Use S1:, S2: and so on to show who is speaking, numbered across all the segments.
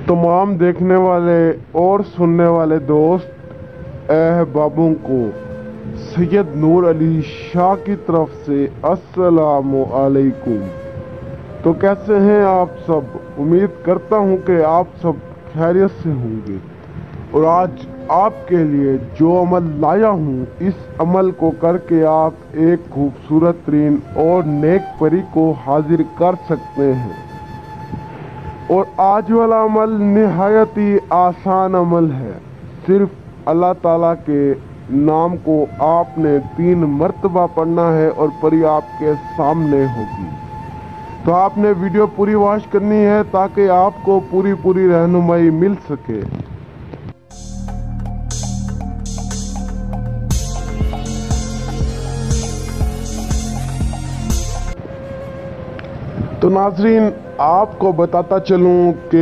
S1: तमाम देखने वाले और सुनने वाले दोस्त अहबाबों को सैयद नूर अली शाह की तरफ से अस्सलामु अलैकुम। तो कैसे हैं आप सब? उम्मीद करता हूं कि आप सब खैरियत से होंगे। और आज आपके लिए जो अमल लाया हूं, इस अमल को करके आप एक खूबसूरत तरीन और नेक परी को हाजिर कर सकते हैं। और आज वाला अमल निहायत ही आसान अमल है। सिर्फ अल्लाह ताला के नाम को आपने 3 मर्तबा पढ़ना है और परी आपके सामने होगी। तो आपने वीडियो पूरी वॉच करनी है ताकि आपको पूरी रहनुमाई मिल सके। तो नाज़रीन, आपको बताता चलूं कि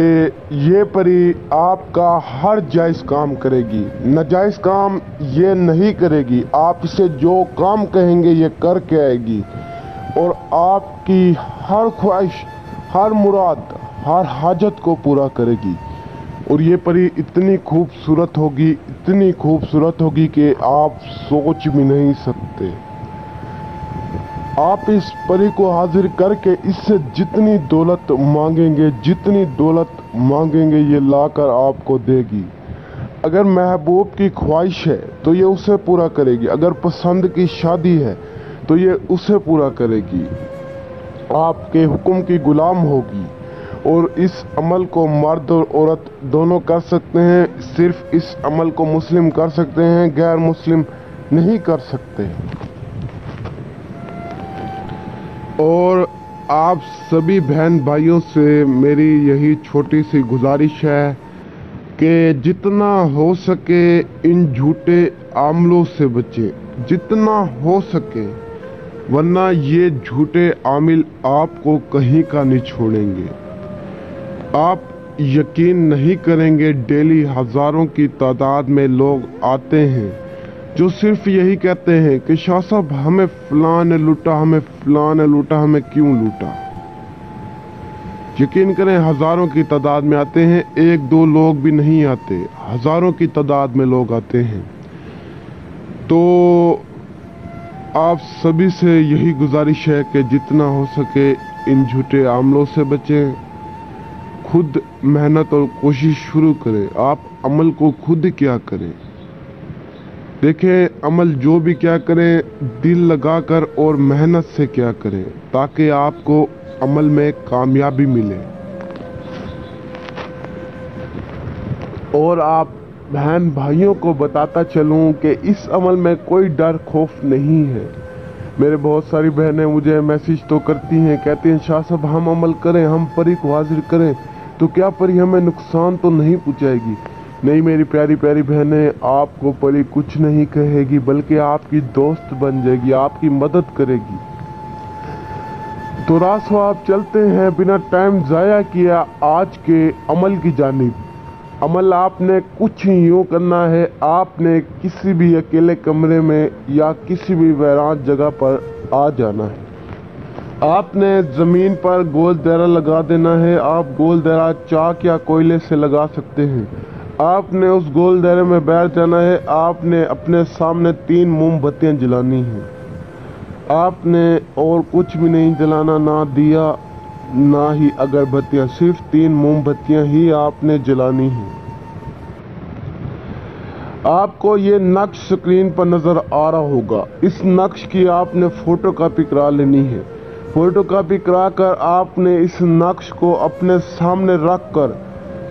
S1: ये परी आपका हर जायज़ काम करेगी, नाजायज़ काम ये नहीं करेगी। आप इसे जो काम कहेंगे ये करके आएगी और आपकी हर ख्वाहिश, हर मुराद, हर हाजत को पूरा करेगी। और ये परी इतनी खूबसूरत होगी, इतनी खूबसूरत होगी कि आप सोच भी नहीं सकते। आप इस परी को हाजिर करके इससे जितनी दौलत मांगेंगे ये लाकर आपको देगी। अगर महबूब की ख्वाहिश है तो ये उसे पूरा करेगी, अगर पसंद की शादी है तो ये उसे पूरा करेगी। आपके हुक्म की गुलाम होगी। और इस अमल को मर्द और औरत दोनों कर सकते हैं। सिर्फ इस अमल को मुस्लिम कर सकते हैं, गैर मुस्लिम नहीं कर सकते। और आप सभी बहन भाइयों से मेरी यही छोटी सी गुजारिश है कि जितना हो सके इन झूठे आमलों से बचें, जितना हो सके, वरना ये झूठे आमिल आपको कहीं का नहीं छोड़ेंगे। आप यकीन नहीं करेंगे, डेली हजारों की तादाद में लोग आते हैं जो सिर्फ यही कहते हैं कि शाह साहब हमें फलां ने लूटा, हमें फलां ने लूटा, हमें क्यों लूटा। यकीन करें, हजारों की तादाद में आते हैं, 1-2 लोग भी नहीं आते, हजारों की तादाद में लोग आते हैं। तो आप सभी से यही गुजारिश है कि जितना हो सके इन झूठे आमलों से बचें, खुद मेहनत और कोशिश शुरू करें। आप अमल को खुद क्या करें, देखें अमल जो भी क्या करें, दिल लगाकर और मेहनत से क्या करें ताकि आपको अमल में कामयाबी मिले। और आप बहन भाइयों को बताता चलूं कि इस अमल में कोई डर खौफ नहीं है। मेरे बहुत सारी बहनें मुझे मैसेज तो करती हैं, कहती हैं शाह साहब हम अमल करें, हम परी को हाजिर करें तो क्या परी हमें नुकसान तो नहीं पहुंचाएगी। नहीं मेरी प्यारी प्यारी बहनें, आपको परी कुछ नहीं कहेगी, बल्कि आपकी दोस्त बन जाएगी, आपकी मदद करेगी। तो रासो आप चलते हैं बिना टाइम ज़ाया किया आज के अमल की जानिब। अमल आपने कुछ यूँ करना है, आपने किसी भी अकेले कमरे में या किसी भी वीरान जगह पर आ जाना है। आपने ज़मीन पर गोल दायरा लगा देना है। आप गोल दायरा चाक या कोयले से लगा सकते हैं। आपने उस गोल दायरे में बैठ जाना है। आपने अपने सामने 3 मोमबत्तियां जलानी हैं। आपने और कुछ भी नहीं जलाना, ना दिया ना ही अगरबत्तियां, सिर्फ 3 मोमबत्तियां ही आपने जलानी हैं। आपको ये नक्श स्क्रीन पर नज़र आ रहा होगा। इस नक्श की आपने फ़ोटो कापी करा लेनी है। फ़ोटो कापी करा कर आपने इस नक्श को अपने सामने रख कर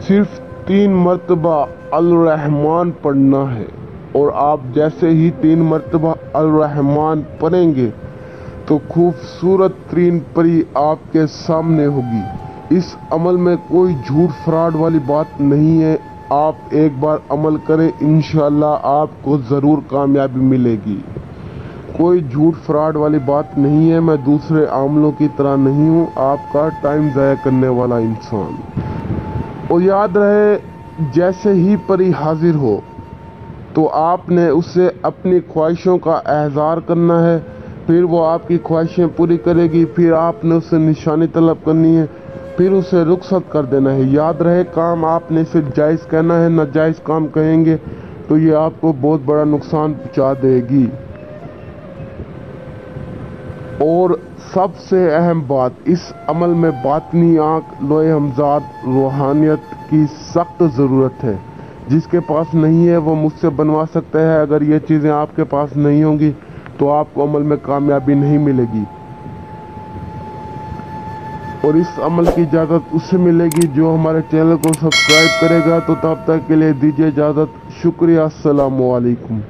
S1: सिर्फ 3 मर्तबा अल रहमान पढ़ना है। और आप जैसे ही 3 मर्तबा अल रहमान पढ़ेंगे तो खूबसूरत तरीन परी आपके सामने होगी। इस अमल में कोई झूठ फ्रॉड वाली बात नहीं है। आप एक बार अमल करें, इंशाअल्लाह आपको ज़रूर कामयाबी मिलेगी। कोई झूठ फ्रॉड वाली बात नहीं है। मैं दूसरे आमलों की तरह नहीं हूँ, आपका टाइम ज़ाया करने वाला इंसान। और याद रहे, जैसे ही परी हाजिर हो तो आपने उससे अपनी ख्वाहिशों का एहज़ार करना है। फिर वो आपकी ख्वाहिशें पूरी करेगी। फिर आपने उससे निशानी तलब करनी है। फिर उसे रुखसत कर देना है। याद रहे, काम आपने सिर्फ जायज़ कहना है, नाजायज़ काम कहेंगे तो ये आपको बहुत बड़ा नुकसान पहुंचा देगी। और सबसे अहम बात, इस अमल में बातनी आँख, लोए हमजाद, रूहानियत की सख्त ज़रूरत है। जिसके पास नहीं है वो मुझसे बनवा सकता है। अगर ये चीज़ें आपके पास नहीं होंगी तो आपको अमल में कामयाबी नहीं मिलेगी। और इस अमल की इजाज़त उससे मिलेगी जो हमारे चैनल को सब्सक्राइब करेगा। तो तब तक के लिए दीजिए इजाज़त। शुक्रिया। अस्सलामु अलैकुम।